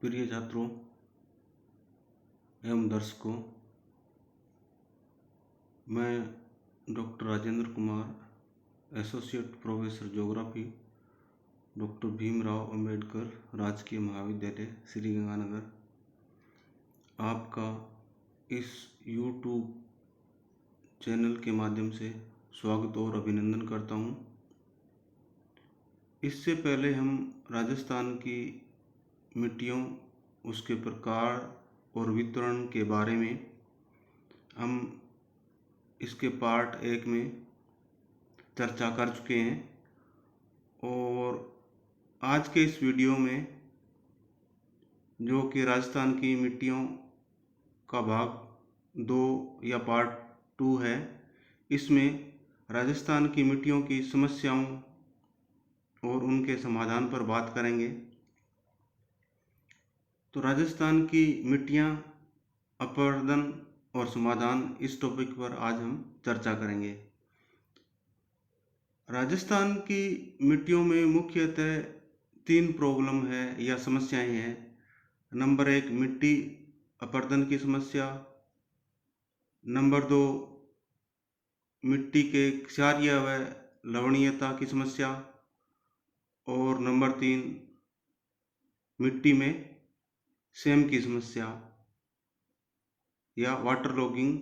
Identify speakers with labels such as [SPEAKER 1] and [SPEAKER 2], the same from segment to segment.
[SPEAKER 1] प्रिय छात्रों एवं दर्शकों, मैं doctor Rajendra Kumar, associate professor geography, doctor Bhimrao Ambedkar राजकीय महाविद्यालय श्रीगंगानगर, आपका इस यूट्यूब चैनल के माध्यम से स्वागत और अभिनंदन करता हूं। इससे पहले हम राजस्थान की मिट्टियों, उसके प्रकार और वितरण के बारे में हम इसके पार्ट 1 में चर्चा कर चुके हैं और आज के इस वीडियो में, जो कि राजस्थान की मिट्टियों का भाग 2 या पार्ट 2 है, इसमें राजस्थान की मिट्टियों की समस्याओं और उनके समाधान पर बात करेंगे। तो राजस्थान की मिट्टियाँ, अपरदन और समाधान, इस टॉपिक पर आज हम चर्चा करेंगे। राजस्थान की मिट्टियों में मुख्यतः 3 प्रॉब्लम है या समस्याएं हैं। नंबर 1 मिट्टी अपरदन की समस्या, नंबर 2 मिट्टी के क्षारीय व लवणीयता की समस्या और नंबर 3 मिट्टी में सेम की समस्या या वाटर लॉगिंग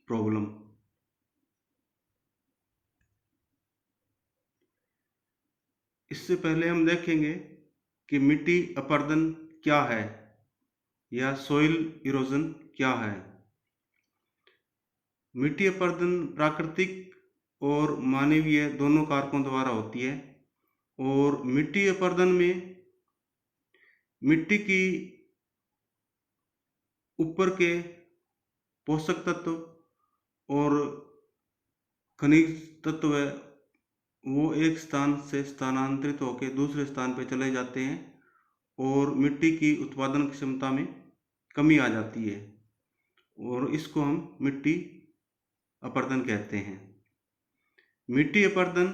[SPEAKER 1] प्रॉब्लम। इससे पहले हम देखेंगे कि मिट्टी अपरदन क्या है या सॉइल इरोजन क्या है। मिट्टी अपरदन प्राकृतिक और मानवीय दोनों कारकों द्वारा होती है और मिट्टी अपरदन में मिट्टी की ऊपर के पोषक तत्व और खनिज तत्व वो एक स्थान से स्थानांतरित होकर दूसरे स्थान पर चले जाते हैं और मिट्टी की उत्पादन क्षमता में कमी आ जाती है और इसको हम मिट्टी अपरदन कहते हैं। मिट्टी अपरदन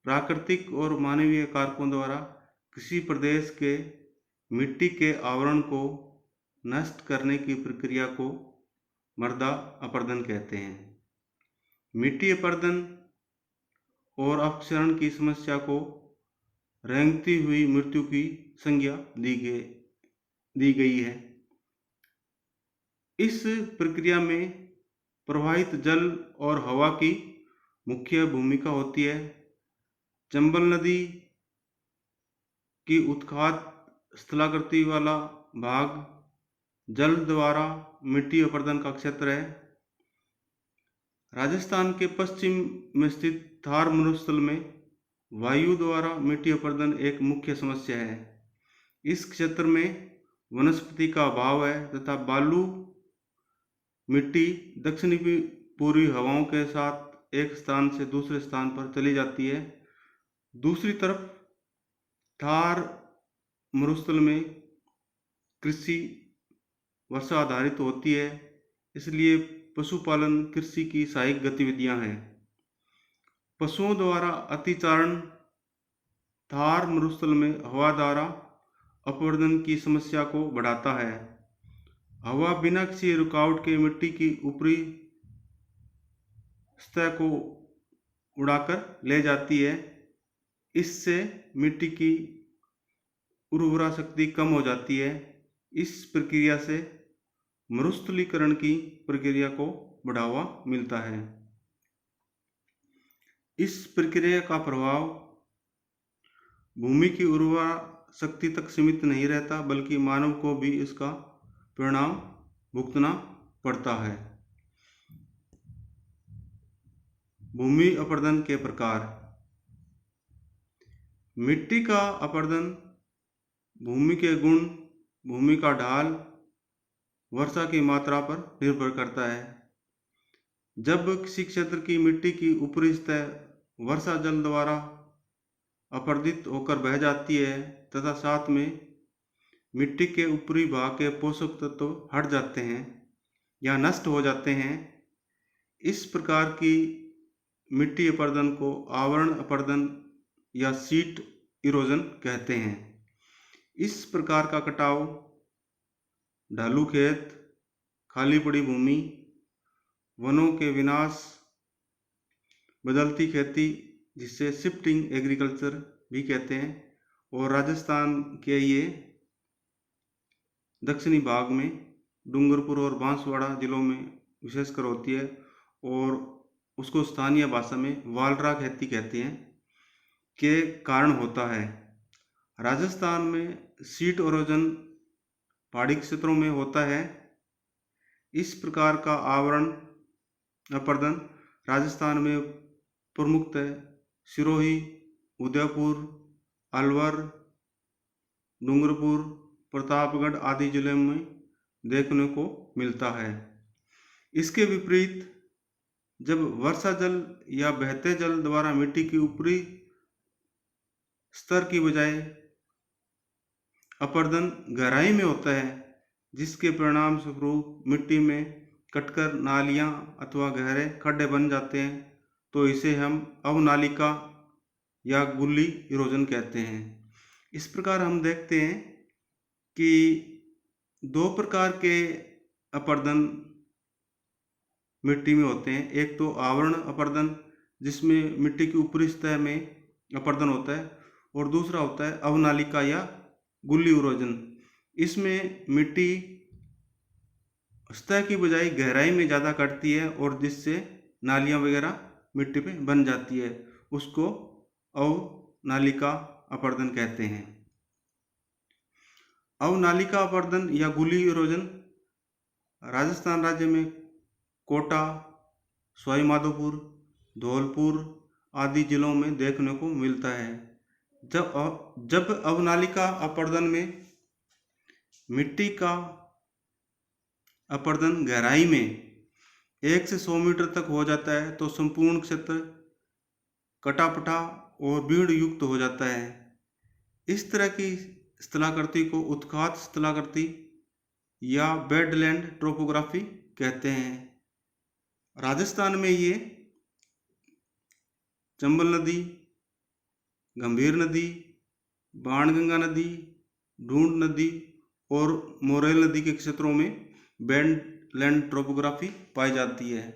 [SPEAKER 1] प्राकृतिक और मानवीय कारकों द्वारा किसी प्रदेश के मिट्टी के आवरण को नष्ट करने की प्रक्रिया को मृदा अपरदन कहते हैं। मिट्टी अपरदन और अपक्षरण की समस्या को रेंगती हुई मृत्यु की संज्ञा दी गई है। इस प्रक्रिया में प्रवाहित जल और हवा की मुख्य भूमिका होती है। चंबल नदी की उत्खात स्थलाकृति वाला भाग जल द्वारा मिट्टी अपरदन का क्षेत्र है। राजस्थान के पश्चिम में स्थित थार मरुस्थल में वायु द्वारा मिट्टी अपरदन एक मुख्य समस्या है। इस क्षेत्र में वनस्पति का अभाव है तथा बालू मिट्टी दक्षिणी पूर्वी हवाओं के साथ एक स्थान से दूसरे स्थान पर चली जाती है। दूसरी तरफ थार मरुस्थल में कृषि वर्षा आधारित होती है, इसलिए पशुपालन कृषि की सहायक गतिविधियां हैं। पशुओं द्वारा अतिचारण थार मरुस्थल में हवा द्वारा अपरदन की समस्या को बढ़ाता है। हवा बिना किसी रुकावट के मिट्टी की ऊपरी सतह को उड़ाकर ले जाती है। इससे मिट्टी की उर्वरा शक्ति कम हो जाती है। इस प्रक्रिया से मरुस्थलीकरण की प्रक्रिया को बढ़ावा मिलता है। इस प्रक्रिया का प्रभाव भूमि की उर्वरा शक्ति तक सीमित नहीं रहता, बल्कि मानव को भी इसका परिणाम भुगतना पड़ता है। भूमि अपरदन के प्रकार। मिट्टी का अपरदन भूमि के गुण, भूमि का ढाल, वर्षा की मात्रा पर निर्भर करता है। जब किसी क्षेत्र की मिट्टी की ऊपरी सतह वर्षा जल द्वारा अपरदित होकर बह जाती है तथा साथ में मिट्टी के ऊपरी भाग के पोषक तत्व हट जाते हैं या नष्ट हो जाते हैं, इस प्रकार की मिट्टी अपरदन को आवरण अपरदन या सीट इरोजन कहते हैं। इस प्रकार का कटाव ढालू खेत, खाली पड़ी भूमि, वनों के विनाश, बदलती खेती जिसे शिफ्टिंग एग्रीकल्चर भी कहते हैं। और राजस्थान के ये दक्षिणी भाग में डूंगरपुर और बांसवाड़ा जिलों में विशेषकर होती है और उसको स्थानीय भाषा में वालरा खेती कहते हैं के कारण होता है। राजस्थान में शीट इरोजन पहाड़ी क्षेत्रों में होता है। इस प्रकार का आवरण अपरदन राजस्थान में प्रमुखतः सिरोही, उदयपुर, अलवर, डूंगरपुर, प्रतापगढ़ आदि जिलों में देखने को मिलता है। इसके विपरीत जब वर्षा जल या बहते जल द्वारा मिट्टी की ऊपरी स्तर की बजाय अपरदन गहराई में होता है, जिसके परिणाम स्वरूप मिट्टी में कटकर नालियां अथवा गहरे खड्डे बन जाते हैं, तो इसे हम अवनालिका या गुल्ली इरोजन कहते हैं। इस प्रकार हम देखते हैं कि दो प्रकार के अपरदन मिट्टी में होते हैं। एक तो आवरण अपरदन जिसमें मिट्टी की ऊपरी सतह में अपरदन होता है, और दूसरा होता है अवनालिका या गुल्ली इरोजन। इसमें मिट्टी सतह की बजाय गहराई में ज़्यादा कटती है और जिससे नालियाँ वगैरह मिट्टी पे बन जाती है, उसको अवनालिका अपरदन कहते हैं। अवनालिका अपरदन या गुल्ली इरोजन राजस्थान राज्य में कोटा, सवाई माधोपुर, धौलपुर आदि जिलों में देखने को मिलता है। जब अवनालिका अपरदन में मिट्टी का अपरदन गहराई में 1 से 100 मीटर तक हो जाता है, तो संपूर्ण क्षेत्र कटापटा और बीड़ युक्त हो जाता है। इस तरह की स्थलाकृति को उत्खात स्थलाकृति या बेडलैंड ट्रोपोग्राफी कहते हैं। राजस्थान में ये चंबल नदी, गंभीर नदी, बाणगंगा नदी, ढूंढ नदी और मोरेल नदी के क्षेत्रों में बेडलैंड ट्रोपोग्राफी पाई जाती है,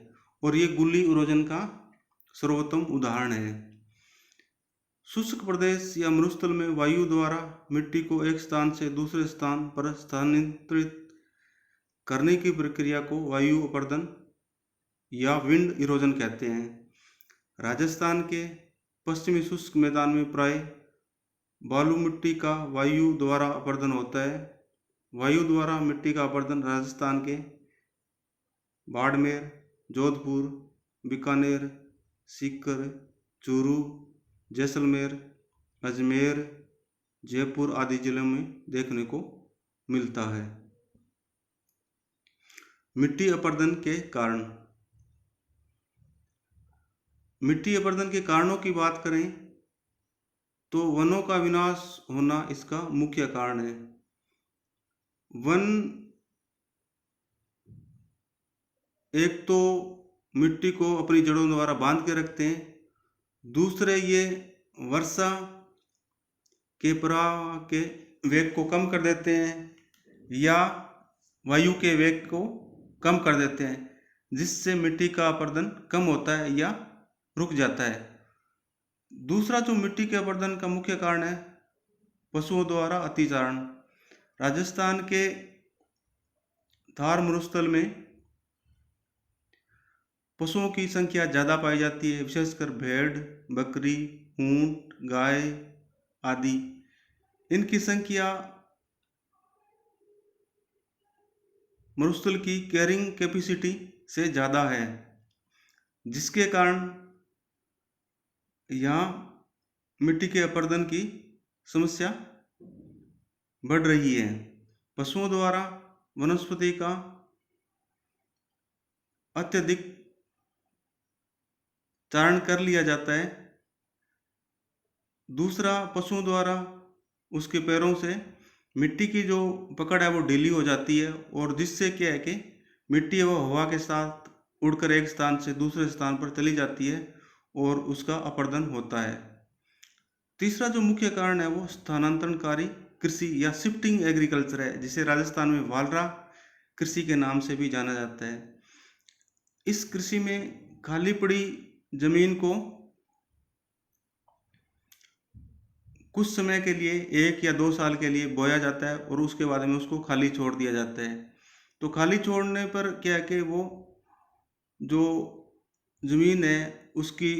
[SPEAKER 1] और ये गुल्ली इरोजन का सर्वोत्तम उदाहरण है। शुष्क प्रदेश या मरुस्थल में वायु द्वारा मिट्टी को एक स्थान से दूसरे स्थान पर स्थानांतरित करने की प्रक्रिया को वायु अपरदन या विंड इरोजन कहते हैं। राजस्थान के पश्चिमी शुष्क मैदान में प्राय बालू मिट्टी का वायु द्वारा अपरदन होता है। वायु द्वारा मिट्टी का अपरदन राजस्थान के बाड़मेर, जोधपुर, बीकानेर, सीकर, चूरू, जैसलमेर, अजमेर, जयपुर आदि जिलों में देखने को मिलता है। मिट्टी अपरदन के कारण। मिट्टी अपरदन के कारणों की बात करें तो वनों का विनाश होना इसका मुख्य कारण है। वन एक तो मिट्टी को अपनी जड़ों द्वारा बांध के रखते हैं, दूसरे ये वर्षा के प्रवाह के वेग को कम कर देते हैं या वायु के वेग को कम कर देते हैं, जिससे मिट्टी का अपरदन कम होता है या रुक जाता है। दूसरा जो मिट्टी के अपरदन का मुख्य कारण है पशुओं द्वारा अतिचारण। राजस्थान के थार मरुस्थल में पशुओं की संख्या ज़्यादा पाई जाती है, विशेषकर भेड़, बकरी, ऊंट, गाय आदि। इनकी संख्या मरुस्थल की कैरिंग कैपेसिटी से ज़्यादा है, जिसके कारण यहाँ मिट्टी के अपरदन की समस्या बढ़ रही है। पशुओं द्वारा वनस्पति का अत्यधिक चारण कर लिया जाता है। दूसरा, पशुओं द्वारा उसके पैरों से मिट्टी की जो पकड़ है वो ढीली हो जाती है, और जिससे क्या है कि मिट्टी वो हवा के साथ उड़कर एक स्थान से दूसरे स्थान पर चली जाती है और उसका अपरदन होता है। तीसरा जो मुख्य कारण है वो स्थानांतरणकारी कृषि या शिफ्टिंग एग्रीकल्चर है, जिसे राजस्थान में वालरा कृषि के नाम से भी जाना जाता है। इस कृषि में खाली पड़ी जमीन को कुछ समय के लिए 1 या 2 साल के लिए बोया जाता है और उसके बाद में उसको खाली छोड़ दिया जाता है। तो खाली छोड़ने पर क्या है कि वो जो ज़मीन है उसकी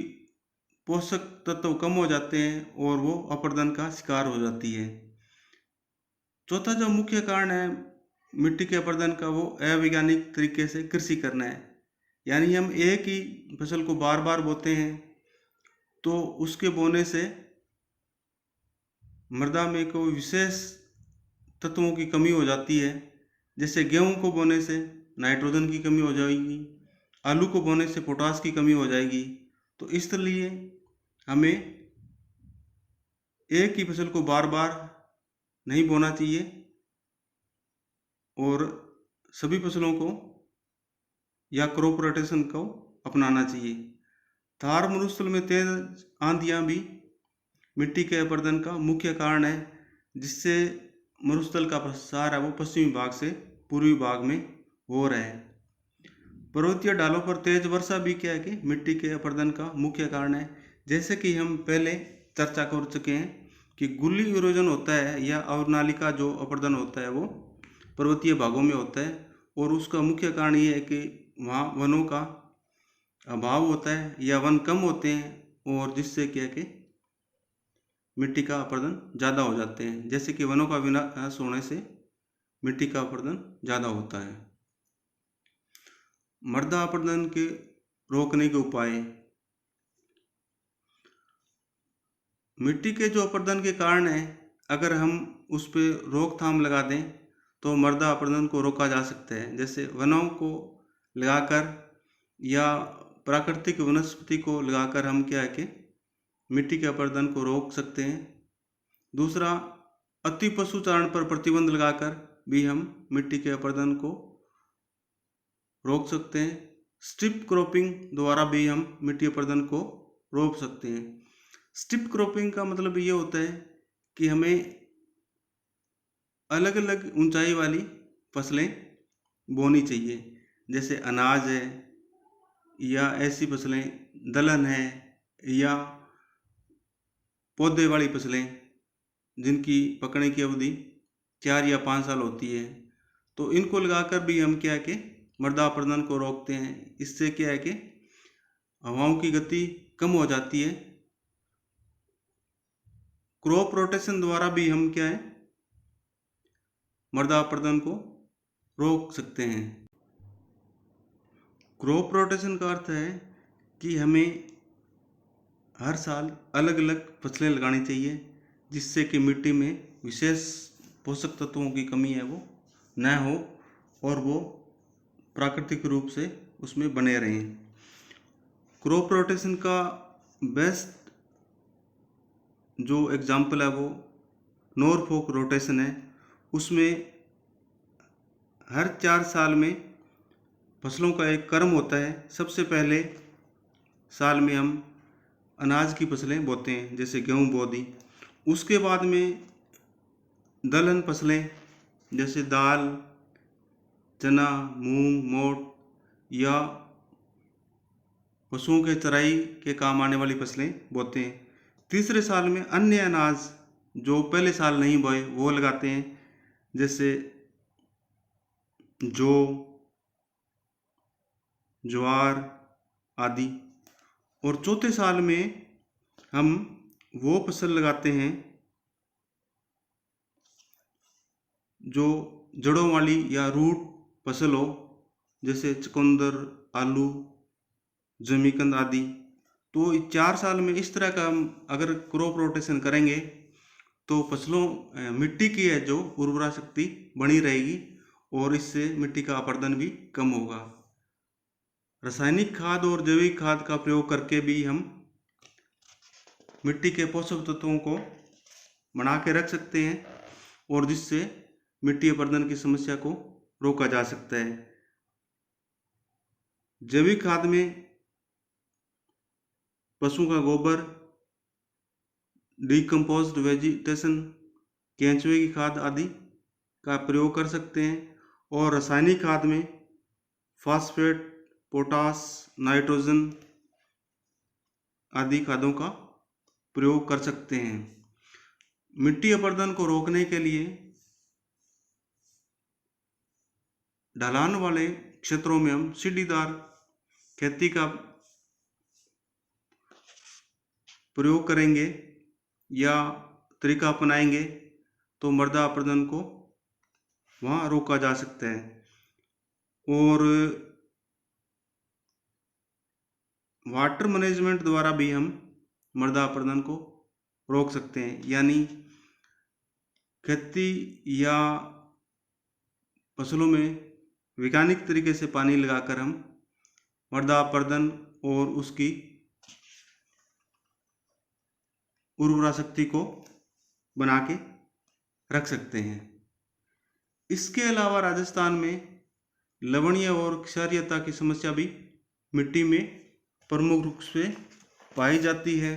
[SPEAKER 1] पोषक तत्व कम हो जाते हैं और वो अपरदन का शिकार हो जाती है। चौथा जो मुख्य कारण है मिट्टी के अपरदन का, वो अवैज्ञानिक तरीके से कृषि करना है। यानी हम एक ही फसल को बार बार बोते हैं, तो उसके बोने से मृदा में कोई विशेष तत्वों की कमी हो जाती है। जैसे गेहूं को बोने से नाइट्रोजन की कमी हो जाएगी, आलू को बोने से पोटास की कमी हो जाएगी। तो इसलिए हमें एक ही फसल को बार बार नहीं बोना चाहिए और सभी फसलों को या क्रॉप रोटेशन को अपनाना चाहिए। थार मरुस्थल में तेज आंधियां भी मिट्टी के अपरदन का मुख्य कारण है, जिससे मरुस्थल का प्रसार है वो पश्चिमी भाग से पूर्वी भाग में हो रहा है। पर्वतीय ढालों पर तेज वर्षा भी क्या है कि मिट्टी के अपरदन का मुख्य कारण है। जैसे कि हम पहले चर्चा कर चुके हैं कि गुल्ली इरोजन होता है या अवनालिका जो अपरदन होता है वो पर्वतीय भागों में होता है, और उसका मुख्य कारण ये है कि वहाँ वनों का अभाव होता है या वन कम होते हैं, और जिससे क्या है कि मिट्टी का अपरदन ज़्यादा हो जाते हैं। जैसे कि वनों का विनाश होने से मिट्टी का अपरदन ज़्यादा होता है। मृदा अपरदन के रोकने के उपाय। मिट्टी के जो अपरदन के कारण है, अगर हम उस पर रोकथाम लगा दें तो मृदा अपरदन को रोका जा सकता है। जैसे वनों को लगाकर या प्राकृतिक वनस्पति को लगाकर हम क्या है कि मिट्टी के अपरदन को रोक सकते हैं। दूसरा, अति पशुचारण पर प्रतिबंध लगाकर भी हम मिट्टी के अपरदन को रोक सकते हैं। स्ट्रिप क्रॉपिंग द्वारा भी हम मिट्टी अपरदन को रोक सकते हैं। स्ट्रिप क्रॉपिंग का मतलब ये होता है कि हमें अलग अलग ऊंचाई वाली फसलें बोनी चाहिए। जैसे अनाज है या ऐसी फसलें, दलहन है या पौधे वाली फसलें जिनकी पकने की अवधि 4 या 5 साल होती है, तो इनको लगाकर भी हम क्या है कि मृदा अपरदन को रोकते हैं। इससे क्या है कि हवाओं की गति कम हो जाती है। क्रॉप रोटेशन द्वारा भी हम क्या है मृदा अपरदन को रोक सकते हैं। क्रॉप रोटेशन का अर्थ है कि हमें हर साल अलग अलग फसलें लगानी चाहिए, जिससे कि मिट्टी में विशेष पोषक तत्वों की कमी है वो न हो और वो प्राकृतिक रूप से उसमें बने रहें। क्रॉप रोटेशन का बेस्ट जो एग्जाम्पल है वो नॉरफॉक रोटेशन है। उसमें हर 4 साल में फसलों का एक क्रम होता है। सबसे पहले साल में हम अनाज की फसलें बोते हैं, जैसे गेहूँ बो दी। उसके बाद में दलहन फसलें जैसे दाल, चना, मूंग, मोट या पशुओं के चराई के काम आने वाली फसलें बोते हैं। तीसरे साल में अन्य अनाज जो पहले साल नहीं बोए वो लगाते हैं, जैसे जौ, ज्वार आदि। और चौथे साल में हम वो फसल लगाते हैं जो जड़ों वाली या रूट फसल हो, जैसे चुकंदर, आलू, जमीकंद आदि। तो 4 साल में इस तरह का हम अगर क्रॉप रोटेशन करेंगे तो फसलों मिट्टी की है जो उर्वरा शक्ति बनी रहेगी और इससे मिट्टी का अपरदन भी कम होगा। रासायनिक खाद और जैविक खाद का प्रयोग करके भी हम मिट्टी के पोषक तत्वों को बना के रख सकते हैं और जिससे मिट्टी अपरदन की समस्या को रोका जा सकता है। जैविक खाद में पशु का गोबर, डिकम्पोज्ड वेजिटेशन, केंचुए की खाद आदि का प्रयोग कर सकते हैं। और रासायनिक खाद में फास्फेट, पोटास, नाइट्रोजन आदि खादों का प्रयोग कर सकते हैं। मिट्टी अपरदन को रोकने के लिए ढलान वाले क्षेत्रों में हम सीढ़ीदार खेती का प्रयोग करेंगे या तरीका अपनाएंगे तो मृदा अपरदन को वहाँ रोका जा सकता है। और वाटर मैनेजमेंट द्वारा भी हम मृदा अपरदन को रोक सकते हैं, यानी खेती या फसलों में वैज्ञानिक तरीके से पानी लगाकर हम मृदा अपरदन और उसकी उर्वरा शक्ति को बना के रख सकते हैं। इसके अलावा राजस्थान में लवणीय और क्षारीयता की समस्या भी मिट्टी में प्रमुख रूप से पाई जाती है।